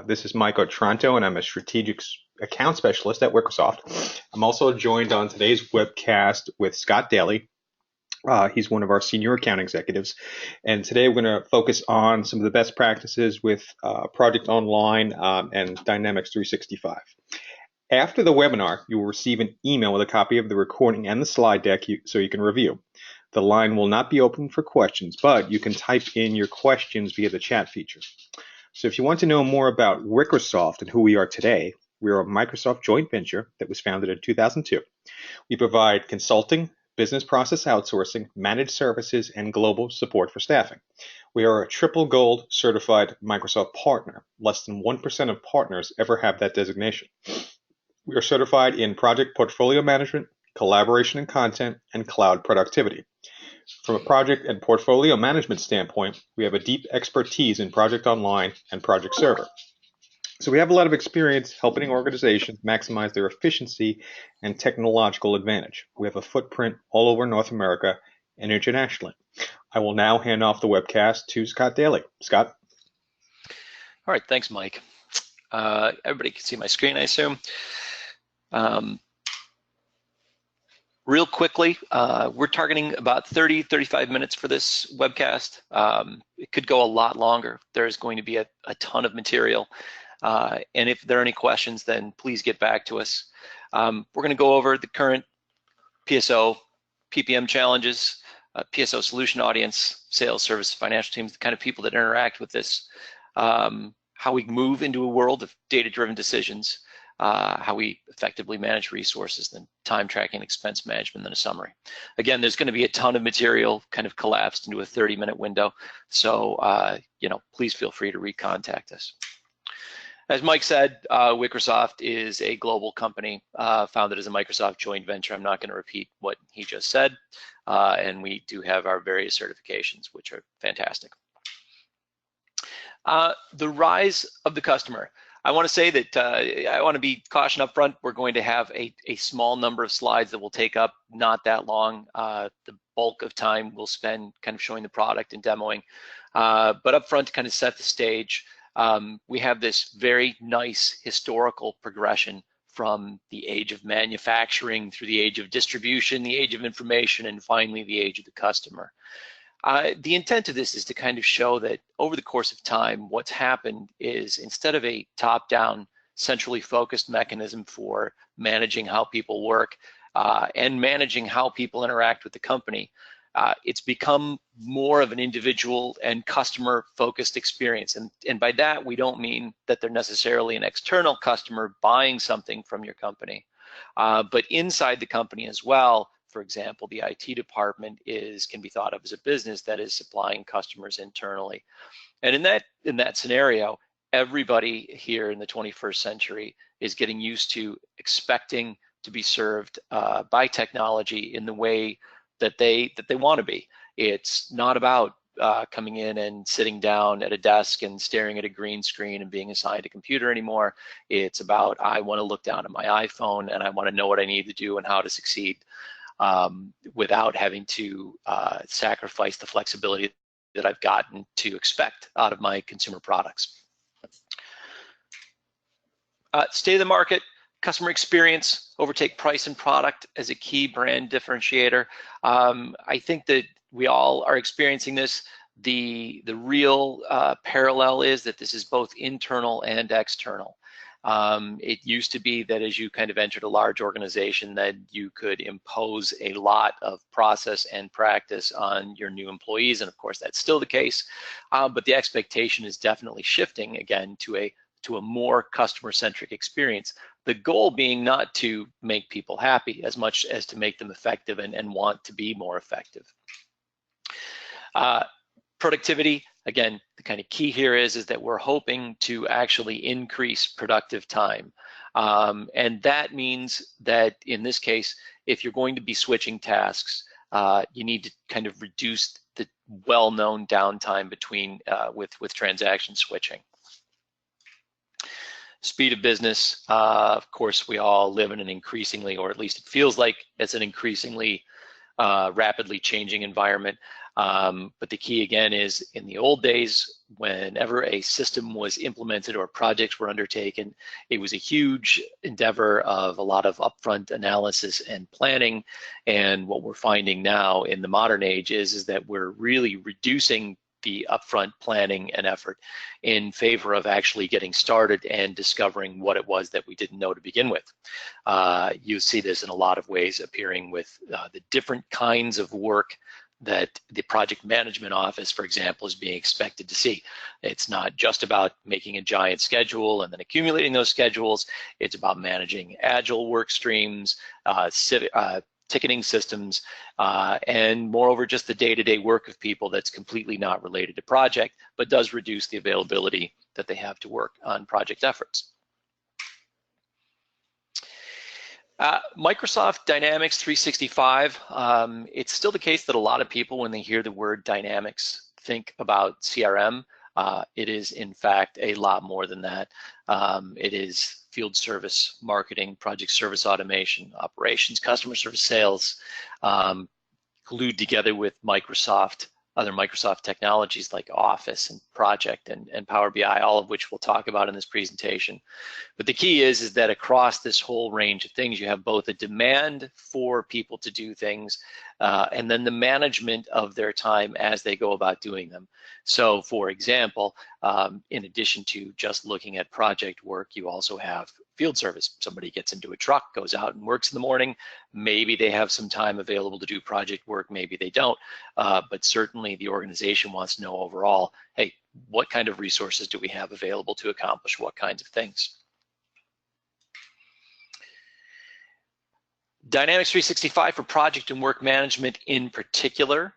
This is Mike Otranto, and I'm a strategic account specialist at Microsoft. I'm also joined on today's webcast with Scott Daly. He's one of our senior account executives. And today we're going to focus on some of the best practices with Project Online and Dynamics 365. After the webinar, you will receive an email with a copy of the recording and the slide deck so you can review. The line will not be open for questions, but you can type in your questions via the chat feature. So if you want to know more about Microsoft and who we are today, we are a Microsoft joint venture that was founded in 2002. We provide consulting, business process outsourcing, managed services, and global support for staffing. We are a triple gold certified Microsoft partner. Less than 1% of partners ever have that designation. We are certified in project portfolio management, collaboration and content, and cloud productivity. From a project and portfolio management standpoint, we have a deep expertise in Project Online and Project Server. So we have a lot of experience helping organizations maximize their efficiency and technological advantage. We have a footprint all over North America and internationally. I will now hand off the webcast to Scott Daly. Scott? All right, thanks, Mike. Everybody can see my screen, I assume. Real quickly, we're targeting about 35 minutes for this webcast. It could go a lot longer. There's going to be a ton of material. And if there are any questions, then please get back to us. We're going to go over the current PSO PPM challenges, PSO solution audience, sales, service, financial teams, the kind of people that interact with this, how we move into a world of data-driven decisions, how we effectively manage resources, then time tracking, expense management, then a summary. Again, there's going to be a ton of material kind of collapsed into a 30-minute window. So, please feel free to recontact us. As Mike said, Microsoft is a global company founded as a Microsoft joint venture. I'm not going to repeat what he just said. And we do have our various certifications, which are fantastic. The rise of the customer. I want to say that I want to be caution up front. We're going to have a small number of slides that will take up not that long. The bulk of time we'll spend kind of showing the product and demoing. But up front to kind of set the stage, we have this very nice historical progression from the age of manufacturing through the age of distribution, the age of information, and finally the age of the customer. The intent of this is to kind of show that over the course of time, what's happened is instead of a top-down, centrally focused mechanism for managing how people work and managing how people interact with the company, it's become more of an individual and customer-focused experience. And by that, we don't mean that they're necessarily an external customer buying something from your company, but inside the company as well. For example, the IT department can be thought of as a business that is supplying customers internally. And in that scenario, everybody here in the 21st century is getting used to expecting to be served by technology in the way that they want to be. It's not about coming in and sitting down at a desk and staring at a green screen and being assigned a computer anymore. It's about, I want to look down at my iPhone and I want to know what I need to do and how to succeed. Without having to sacrifice the flexibility that I've gotten to expect out of my consumer products. State of the market, customer experience, overtake price and product as a key brand differentiator. I think that we all are experiencing this. The real parallel is that this is both internal and external. It used to be that as you kind of entered a large organization that you could impose a lot of process and practice on your new employees, and of course that's still the case, but the expectation is definitely shifting again to a more customer-centric experience. The goal being not to make people happy as much as to make them effective and want to be more effective. Productivity, again, the kind of key here is that we're hoping to actually increase productive time. And that means that in this case, if you're going to be switching tasks, you need to kind of reduce the well-known downtime between with transaction switching. Speed of business, of course, we all live in an increasingly, or at least it feels like it's an increasingly rapidly changing environment. But the key again is in the old days, whenever a system was implemented or projects were undertaken, it was a huge endeavor of a lot of upfront analysis and planning. And what we're finding now in the modern age is that we're really reducing the upfront planning and effort in favor of actually getting started and discovering what it was that we didn't know to begin with. You see this in a lot of ways appearing with the different kinds of work that the project management office, for example, is being expected to see. It's not just about making a giant schedule and then accumulating those schedules. It's about managing agile work streams, ticketing systems, and moreover, just the day-to-day work of people that's completely not related to project, but does reduce the availability that they have to work on project efforts. Microsoft Dynamics 365, it's still the case that a lot of people, when they hear the word Dynamics, think about CRM. It is, in fact, a lot more than that. It is field service, marketing, project service automation, operations, customer service, sales, glued together with Microsoft, other Microsoft technologies like Office and Project and Power BI, all of which we'll talk about in this presentation. But the key is that across this whole range of things, you have both a demand for people to do things and then the management of their time as they go about doing them. So for example, in addition to just looking at project work, you also have field service. Somebody gets into a truck, goes out and works in the morning. Maybe they have some time available to do project work, maybe they don't. But certainly the organization wants to know overall, hey, what kind of resources do we have available to accomplish what kinds of things? Dynamics 365 for project and work management in particular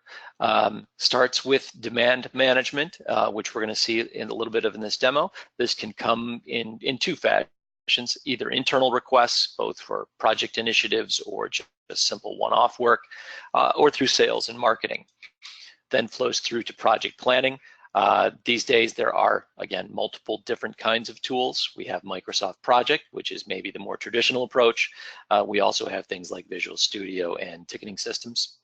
starts with demand management, which we're going to see in a little bit of in this demo. This can come in two fashions, either internal requests, both for project initiatives or just simple one-off work, or through sales and marketing. Then flows through to project planning. These days there are, again, multiple different kinds of tools. We have Microsoft Project, which is maybe the more traditional approach. We also have things like Visual Studio and ticketing systems.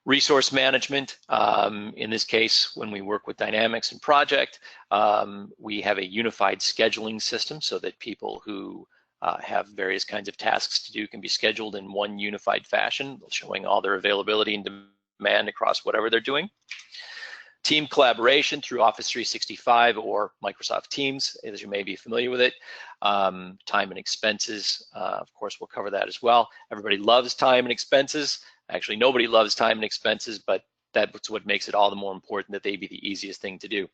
Resource management, in this case, when we work with Dynamics and Project, we have a unified scheduling system so that people who have various kinds of tasks to do can be scheduled in one unified fashion, showing all their availability and demand across whatever they're doing. Team collaboration through Office 365 or Microsoft Teams, as you may be familiar with it. Time and expenses, of course, we'll cover that as well. Everybody loves time and expenses. Actually, nobody loves time and expenses, but that's what makes it all the more important that they be the easiest thing to do.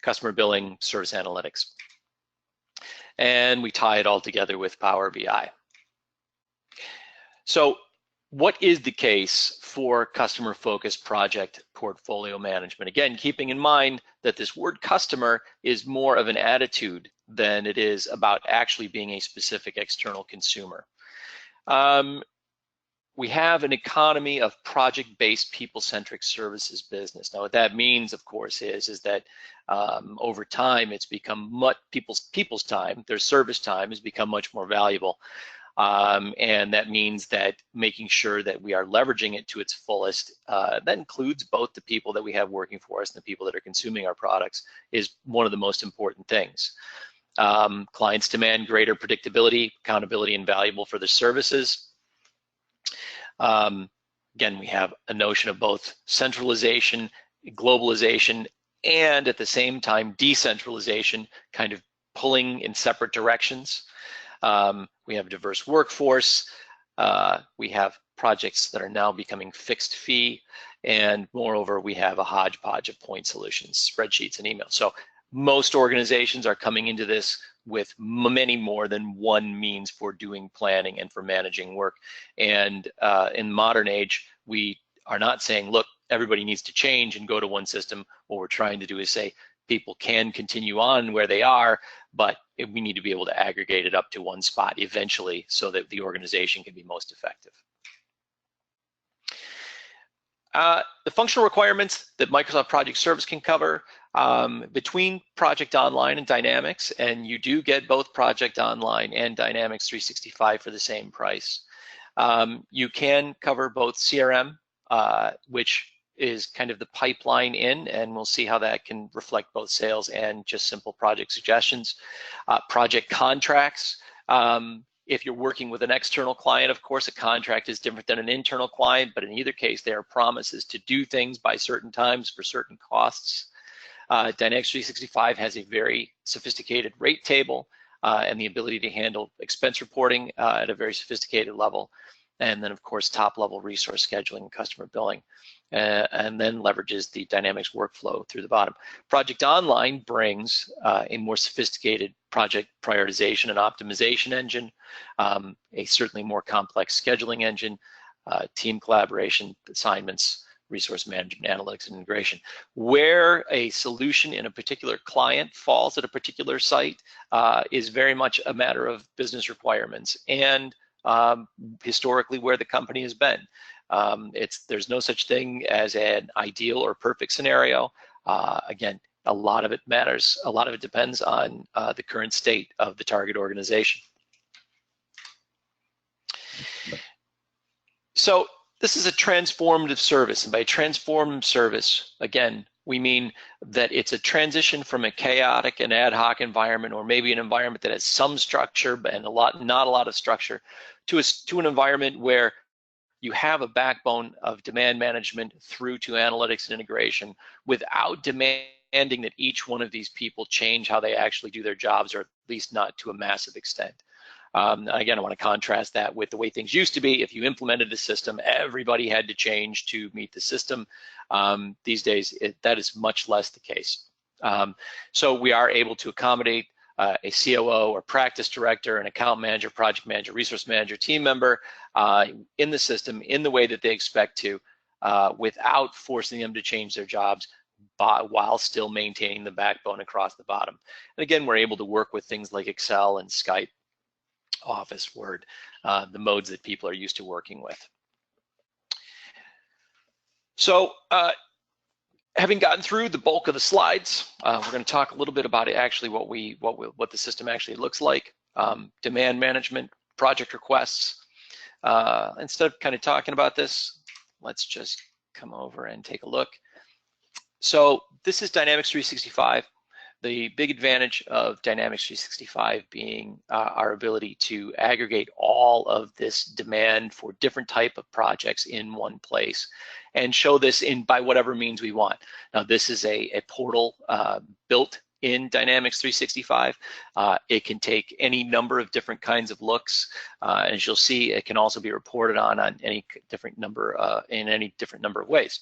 Customer billing, service analytics. And we tie it all together with Power BI. So what is the case for customer-focused project portfolio management? Again, keeping in mind that this word customer is more of an attitude than it is about actually being a specific external consumer. We have an economy of project-based people-centric services business. Now, what that means, of course, is that over time, it's become people's time, their service time has become much more valuable. And that means that making sure that we are leveraging it to its fullest, that includes both the people that we have working for us and the people that are consuming our products, is one of the most important things. Clients demand greater predictability, accountability, and valuable for their services. Again, we have a notion of both centralization, globalization, and at the same time, decentralization, kind of pulling in separate directions. We have a diverse workforce. We have projects that are now becoming fixed fee. And moreover, we have a hodgepodge of point solutions, spreadsheets and email. So most organizations are coming into this with many more than one means for doing planning and for managing work. And in modern age, we are not saying, look, everybody needs to change and go to one system. What we're trying to do is say, people can continue on where they are, but we need to be able to aggregate it up to one spot eventually so that the organization can be most effective. The functional requirements that Microsoft Project Service can cover between Project Online and Dynamics, and you do get both Project Online and Dynamics 365 for the same price. You can cover both CRM which is kind of the pipeline in, and we'll see how that can reflect both sales and just simple project suggestions. Project contracts. If you're working with an external client, of course, a contract is different than an internal client, but in either case, there are promises to do things by certain times for certain costs. Dynamics 365 has a very sophisticated rate table and the ability to handle expense reporting at a very sophisticated level. And then, of course, top-level resource scheduling and customer billing, and then leverages the Dynamics workflow through the bottom. Project Online brings a more sophisticated project prioritization and optimization engine, a certainly more complex scheduling engine, team collaboration, assignments, resource management, analytics, and integration. Where a solution in a particular client falls at a particular site is very much a matter of business requirements and historically where the company has been. There's no such thing as an ideal or perfect scenario. Again, a lot of it matters. A lot of it depends on the current state of the target organization. So this is a transformative service, and by transformative service, again, we mean that it's a transition from a chaotic and ad hoc environment, or maybe an environment that has some structure and not a lot of structure, to an environment where you have a backbone of demand management through to analytics and integration without demanding that each one of these people change how they actually do their jobs, or at least not to a massive extent. Again, I want to contrast that with the way things used to be. If you implemented the system, everybody had to change to meet the system. These days, that is much less the case. So we are able to accommodate a COO or practice director, an account manager, project manager, resource manager, team member in the system in the way that they expect to, without forcing them to change their jobs, while still maintaining the backbone across the bottom. And again, we're able to work with things like Excel and Skype, Office, Word, the modes that people are used to working with. So having gotten through the bulk of the slides, we're going to talk a little bit about it, actually what the system actually looks like. Demand management, project requests. Instead of kind of talking about this, let's just come over and take a look. So this is Dynamics 365. The big advantage of Dynamics 365 being our ability to aggregate all of this demand for different type of projects in one place and show this by whatever means we want. Now, this is a portal built in Dynamics 365. It can take any number of different kinds of looks, and as you'll see, it can also be reported on any different number in any different number of ways.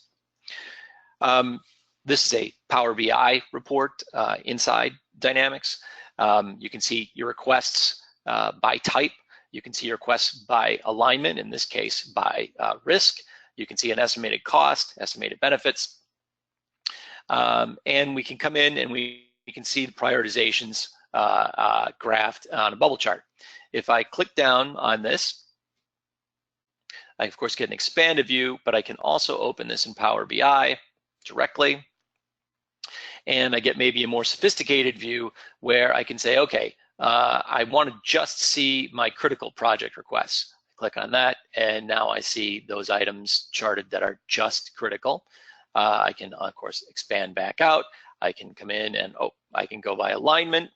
This is a Power BI report inside Dynamics. You can see your requests by type. You can see your requests by alignment, in this case by risk. You can see an estimated cost, estimated benefits. And we can come in and we can see the prioritizations graphed on a bubble chart. If I click down on this, I of course get an expanded view, but I can also open this in Power BI directly. And I get maybe a more sophisticated view where I can say, okay, I want to just see my critical project requests. Click on that, and now I see those items charted that are just critical. I can, of course, expand back out. I can come in and, I can go by alignment,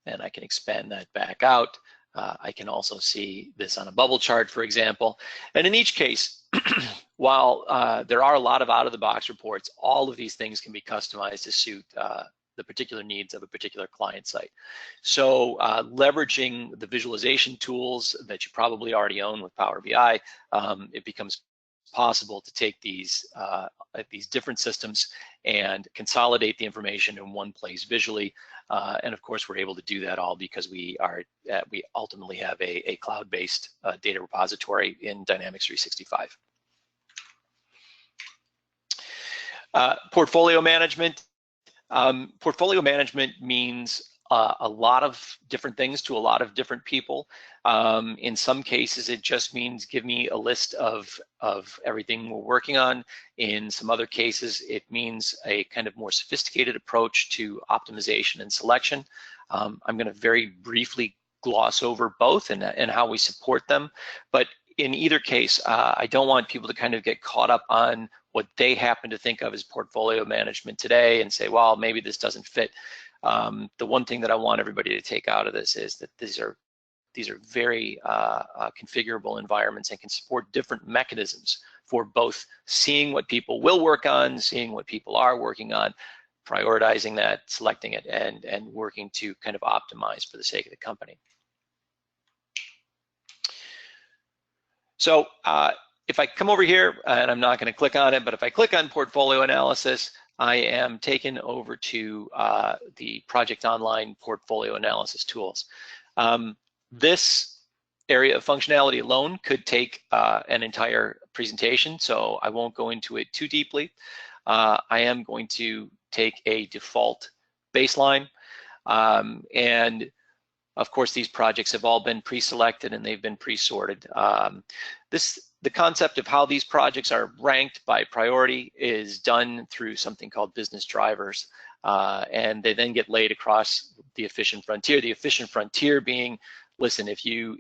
and I can expand that back out. I can also see this on a bubble chart, for example. And in each case, while there are a lot of out-of-the-box reports, all of these things can be customized to suit the particular needs of a particular client site. So leveraging the visualization tools that you probably already own with Power BI, it becomes possible to take these different systems and consolidate the information in one place visually. And of course, we're able to do that all because we ultimately have a cloud-based data repository in Dynamics 365. Portfolio management. Portfolio management means a lot of different things to a lot of different people. In some cases, it just means give me a list of everything we're working on. In some other cases, it means a kind of more sophisticated approach to optimization and selection. I'm going to very briefly gloss over both and how we support them. But in either case, I don't want people to kind of get caught up on what they happen to think of as portfolio management today and say, well, maybe this doesn't fit. The one thing that I want everybody to take out of this is that these are very configurable environments and can support different mechanisms for both seeing what people will work on, seeing what people are working on, prioritizing that, selecting it, and working to kind of optimize for the sake of the company. So if I come over here, and I'm not going to click on it, but if I click on portfolio analysis, I am taken over to the Project Online portfolio analysis tools. This area of functionality alone could take an entire presentation, so I won't go into it too deeply. I am going to take a default baseline, and of course, these projects have all been pre-selected and they've been pre-sorted. The concept of how these projects are ranked by priority is done through something called business drivers, and they then get laid across the efficient frontier. The efficient frontier being, listen, if you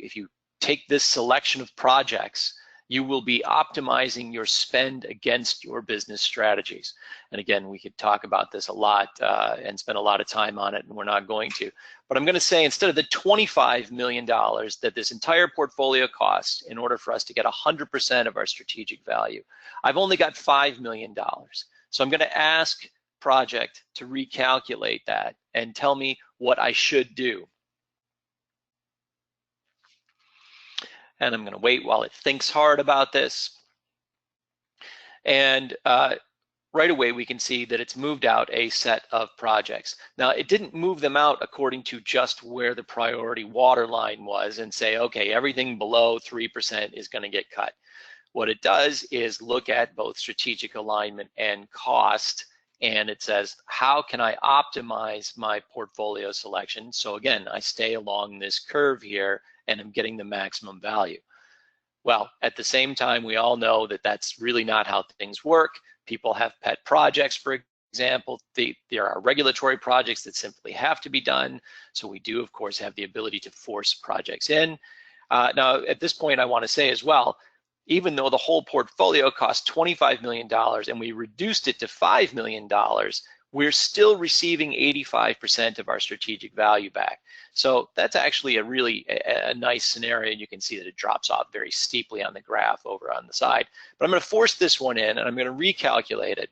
take this selection of projects, you will be optimizing your spend against your business strategies. And again, we could talk about this a lot and spend a lot of time on it, and we're not going to. But I'm going to say, instead of the $25 million that this entire portfolio costs in order for us to get 100% of our strategic value, I've only got $5 million. So I'm going to ask Project to recalculate that and tell me what I should do. And I'm going to wait while it thinks hard about this. And right away, we can see that it's moved out a set of projects. Now, it didn't move them out according to just where the priority waterline was and say, okay, everything below 3% is going to get cut. What it does is look at both strategic alignment and cost, and it says, how can I optimize my portfolio selection? So again, I stay along this curve here and I'm getting the maximum value. Well, at the same time, we all know that that's really not how things work. People have pet projects, for example. There are regulatory projects that simply have to be done. So we do, of course, have the ability to force projects in. Now, at this point, I want to say as well, even though the whole portfolio cost $25 million and we reduced it to $5 million, we're still receiving 85% of our strategic value back. So that's actually a nice scenario. You can see that it drops off very steeply on the graph over on the side. But I'm going to force this one in and I'm going to recalculate it.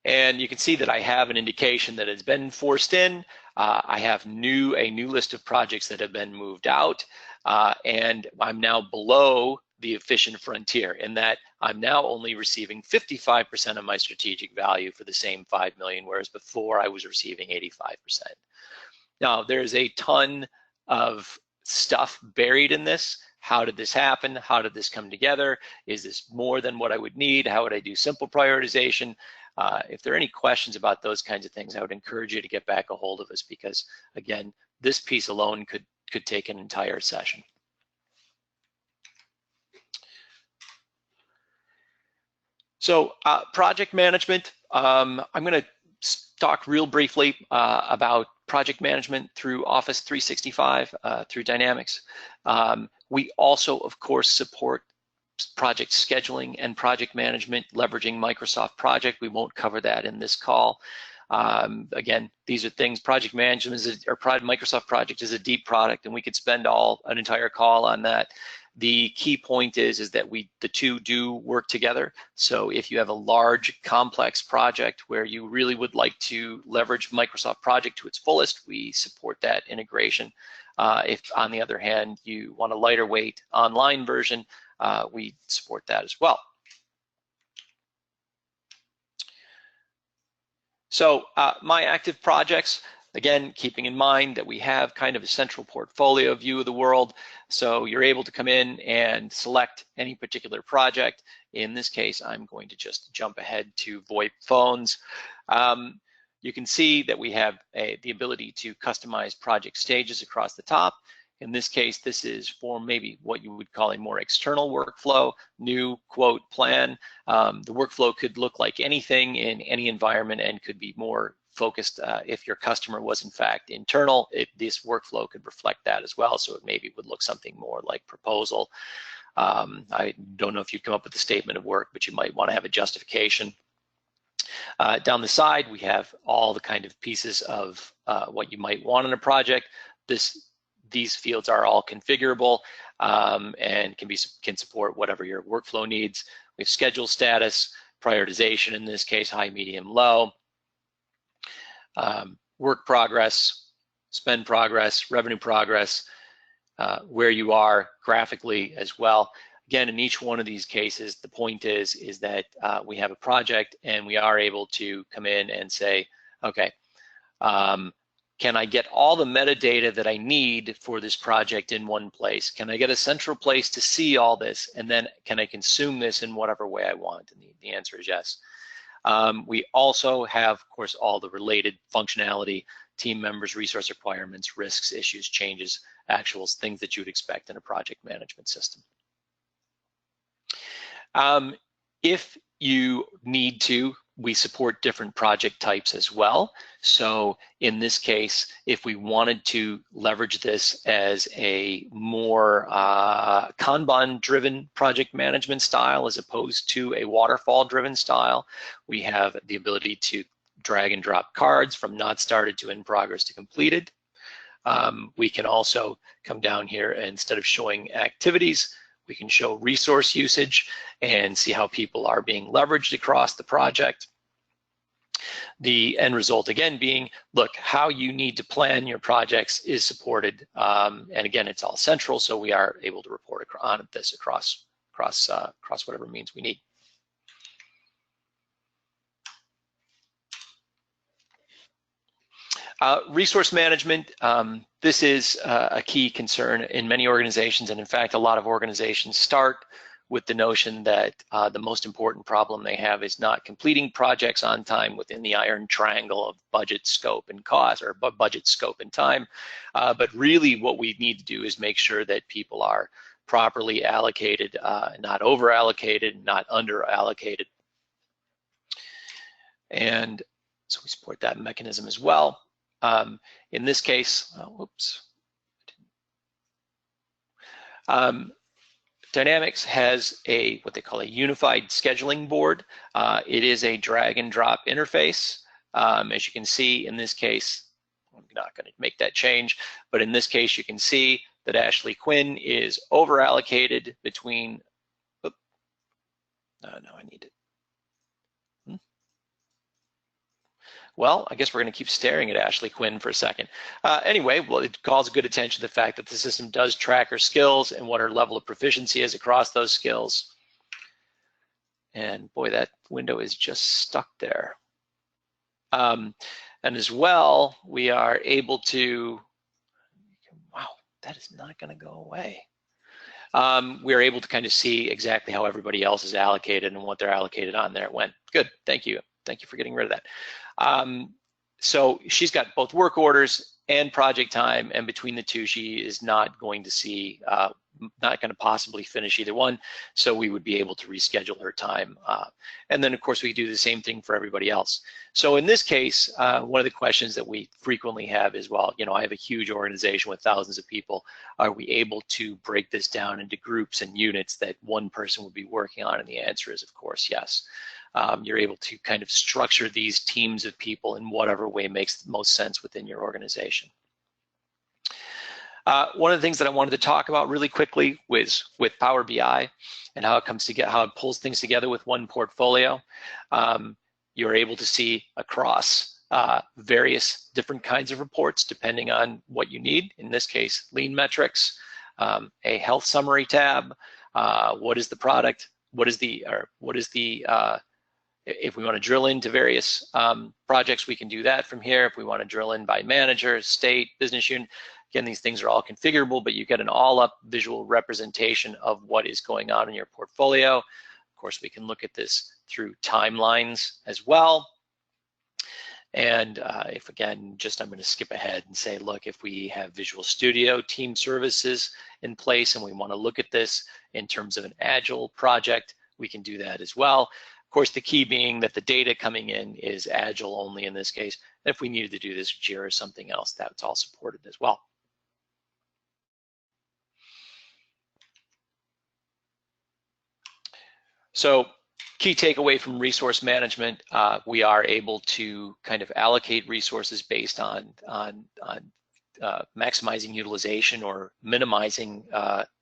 And you can see that I have an indication that it's been forced in. I have a new list of projects that have been moved out, and I'm now below the efficient frontier in that I'm now only receiving 55% of my strategic value for the same 5 million, whereas before I was receiving 85%. Now, there's a ton of stuff buried in this. How did this happen? How did this come together? Is this more than what I would need? How would I do simple prioritization? If there are any questions about those kinds of things, I would encourage you to get back a hold of us because, again, this piece alone could take an entire session. So project management, I'm going to talk real briefly about project management through Office 365, through Dynamics. We also, of course, support project scheduling and project management leveraging Microsoft Project. We won't cover that in this call. Again, these are things, project management or Microsoft Project is a deep product, and we could spend an entire call on that. The key point is that the two do work together. So if you have a large, complex project where you really would like to leverage Microsoft Project to its fullest, we support that integration. If, on the other hand, you want a lighter weight online version, we support that as well. So my active projects, again, keeping in mind that we have kind of a central portfolio view of the world. So you're able to come in and select any particular project. In this case, I'm going to just jump ahead to VoIP phones. You can see that we have the ability to customize project stages across the top. In this case, this is for maybe what you would call a more external workflow, new quote plan. The workflow could look like anything in any environment and could be more focused, if your customer was in fact internal, this workflow could reflect that as well. So it maybe would look something more like proposal. I don't know if you'd come up with a statement of work, but you might want to have a justification. Down the side, we have all the kind of pieces of what you might want in a project. These fields are all configurable and can support whatever your workflow needs. We have schedule status, prioritization in this case, high, medium, low, work progress, spend progress, revenue progress, where you are graphically as well. Again, in each one of these cases, the point is that we have a project and we are able to come in and say, okay, can I get all the metadata that I need for this project in one place? Can I get a central place to see all this? And then can I consume this in whatever way I want? And the answer is yes. We also have, of course, all the related functionality, team members, resource requirements, risks, issues, changes, actuals, things that you would expect in a project management system. If you need to, we support different project types as well. So in this case, if we wanted to leverage this as a more Kanban-driven project management style as opposed to a waterfall-driven style, we have the ability to drag and drop cards from not started to in progress to completed. We can also come down here and instead of showing activities, we can show resource usage and see how people are being leveraged across the project. The end result again being, look, how you need to plan your projects is supported. And again, it's all central, so we are able to report on this across whatever means we need. Resource management, this is a key concern in many organizations, and in fact, a lot of organizations start with the notion that the most important problem they have is not completing projects on time within the iron triangle of budget, scope, and cost, or budget, scope, and time. But really what we need to do is make sure that people are properly allocated, not over-allocated, not under-allocated. And so we support that mechanism as well. In this case, Dynamics has what they call a unified scheduling board. It is a drag and drop interface. As you can see in this case, I'm not going to make that change, but in this case you can see that Ashley Quinn is over allocated between, no, I need it. Well, I guess we're going to keep staring at Ashley Quinn for a second. Anyway, well, it calls good attention to the fact that the system does track her skills and what her level of proficiency is across those skills. And boy, that window is just stuck there. And as well, we are able to, wow, that is not going to go away. We're able to kind of see exactly how everybody else is allocated and what they're allocated on there. It went good. Thank you. Thank you for getting rid of that. So she's got both work orders and project time, and between the two, she is not going to see, not going to possibly finish either one. So we would be able to reschedule her time. And then of course we do the same thing for everybody else. So in this case, one of the questions that we frequently have is, well, you know, I have a huge organization with thousands of people. Are we able to break this down into groups and units that one person would be working on? And the answer is, of course, yes. You're able to kind of structure these teams of people in whatever way makes the most sense within your organization. One of the things that I wanted to talk about really quickly was with Power BI and how it comes together, how it pulls things together with one portfolio. You're able to see across various different kinds of reports depending on what you need. In this case, lean metrics, a health summary tab. What is the product? If we want to drill into various projects, we can do that from here. If we want to drill in by manager, state, business unit, again, these things are all configurable, but you get an all-up visual representation of what is going on in your portfolio. Of course, we can look at this through timelines as well. And if again, I'm going to skip ahead and say, look, if we have Visual Studio team services in place and we want to look at this in terms of an agile project, we can do that as well. Of course, the key being that the data coming in is Agile only in this case. And if we needed to do this with Jira or something else, that's all supported as well. So key takeaway from resource management, we are able to kind of allocate resources based on maximizing utilization or minimizing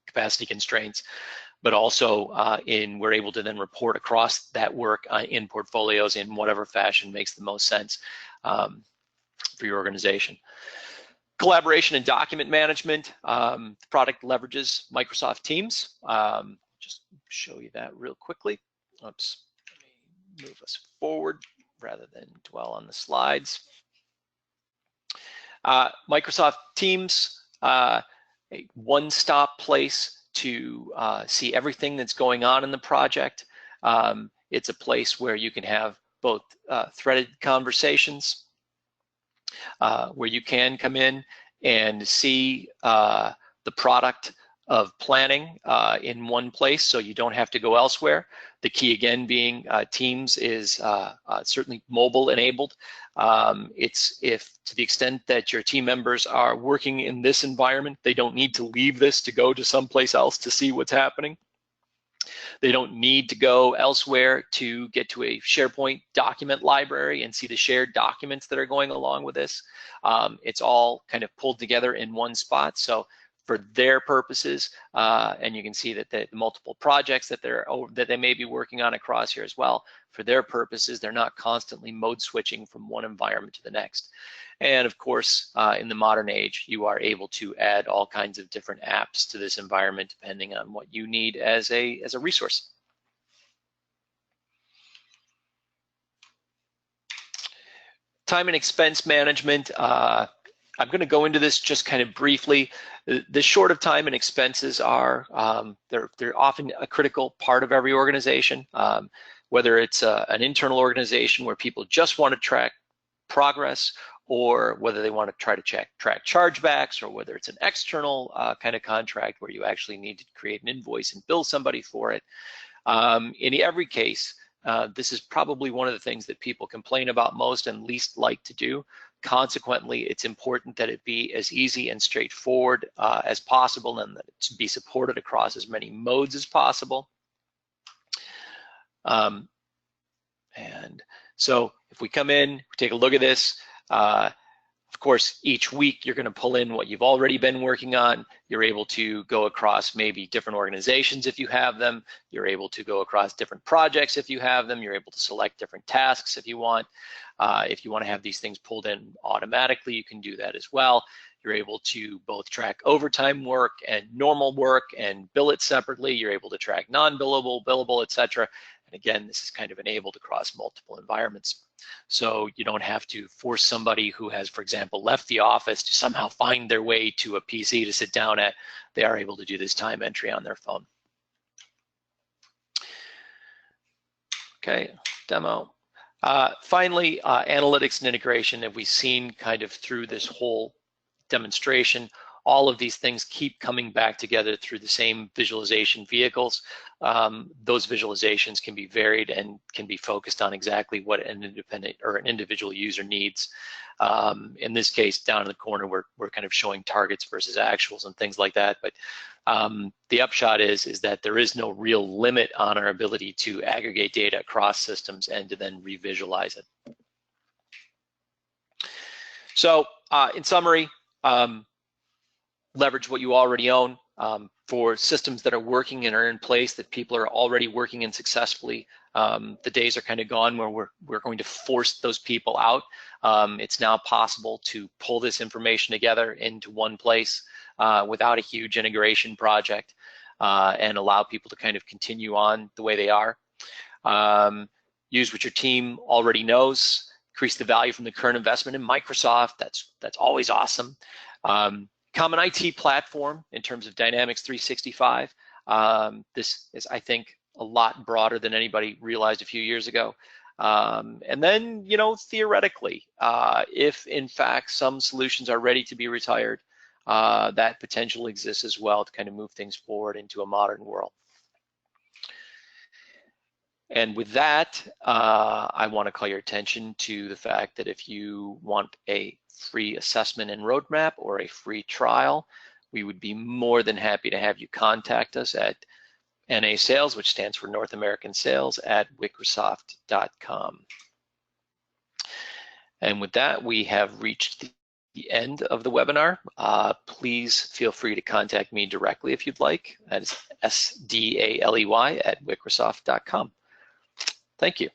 capacity constraints, but also we're able to then report across that work in portfolios in whatever fashion makes the most sense for your organization. Collaboration and document management. The product leverages Microsoft Teams. Just show you that real quickly. Oops, let me move us forward rather than dwell on the slides. Microsoft Teams, a one-stop place to see everything that's going on in the project. It's a place where you can have both threaded conversations, where you can come in and see the product of planning in one place, so you don't have to go elsewhere. The key again being Teams is certainly mobile enabled. If to the extent that your team members are working in this environment, they don't need to leave this to go to someplace else to see what's happening. They don't need to go elsewhere to get to a SharePoint document library and see the shared documents that are going along with this. It's all kind of pulled together in one spot. So for their purposes, and you can see that the multiple projects that they may be working on across here as well, for their purposes, they're not constantly mode switching from one environment to the next. And of course, in the modern age, you are able to add all kinds of different apps to this environment depending on what you need as a resource. Time and expense management. I'm going to go into this just kind of briefly. The short of time and expenses are, they're often a critical part of every organization, whether it's an internal organization where people just want to track progress, or whether they want to try to track chargebacks, or whether it's an external kind of contract where you actually need to create an invoice and bill somebody for it. In every case, this is probably one of the things that people complain about most and least like to do. Consequently, it's important that it be as easy and straightforward as possible, and that it be supported across as many modes as possible. And so if we come in, we take a look at this, of course, each week you're going to pull in what you've already been working on. You're able to go across maybe different organizations if you have them. You're able to go across different projects if you have them. You're able to select different tasks if you want. If you want to have these things pulled in automatically, you can do that as well. You're able to both track overtime work and normal work and bill it separately. You're able to track non-billable, billable, etc. And again, this is kind of enabled across multiple environments. So you don't have to force somebody who has, for example, left the office to somehow find their way to a PC to sit down at. They are able to do this time entry on their phone. Okay, demo. Finally, analytics and integration that we've seen kind of through this whole demonstration. All of these things keep coming back together through the same visualization vehicles. Those visualizations can be varied and can be focused on exactly what an independent or an individual user needs. In this case, down in the corner, we're kind of showing targets versus actuals and things like that. But the upshot is that there is no real limit on our ability to aggregate data across systems and to then revisualize it. So in summary, leverage what you already own. For systems that are working and are in place that people are already working in successfully, the days are kind of gone where we're going to force those people out. It's now possible to pull this information together into one place without a huge integration project and allow people to kind of continue on the way they are. Use what your team already knows. Increase the value from the current investment in Microsoft. That's always awesome. Common IT platform in terms of Dynamics 365. This is, I think, a lot broader than anybody realized a few years ago. And then, you know, theoretically, if in fact some solutions are ready to be retired, that potential exists as well to kind of move things forward into a modern world. And with that, I want to call your attention to the fact that if you want a free assessment and roadmap or a free trial, we would be more than happy to have you contact us at NA Sales, which stands for North American Sales, at wickersoft.com. And with that, we have reached the end of the webinar. Please feel free to contact me directly if you'd like. That is SDALEY at wickersoft.com. Thank you.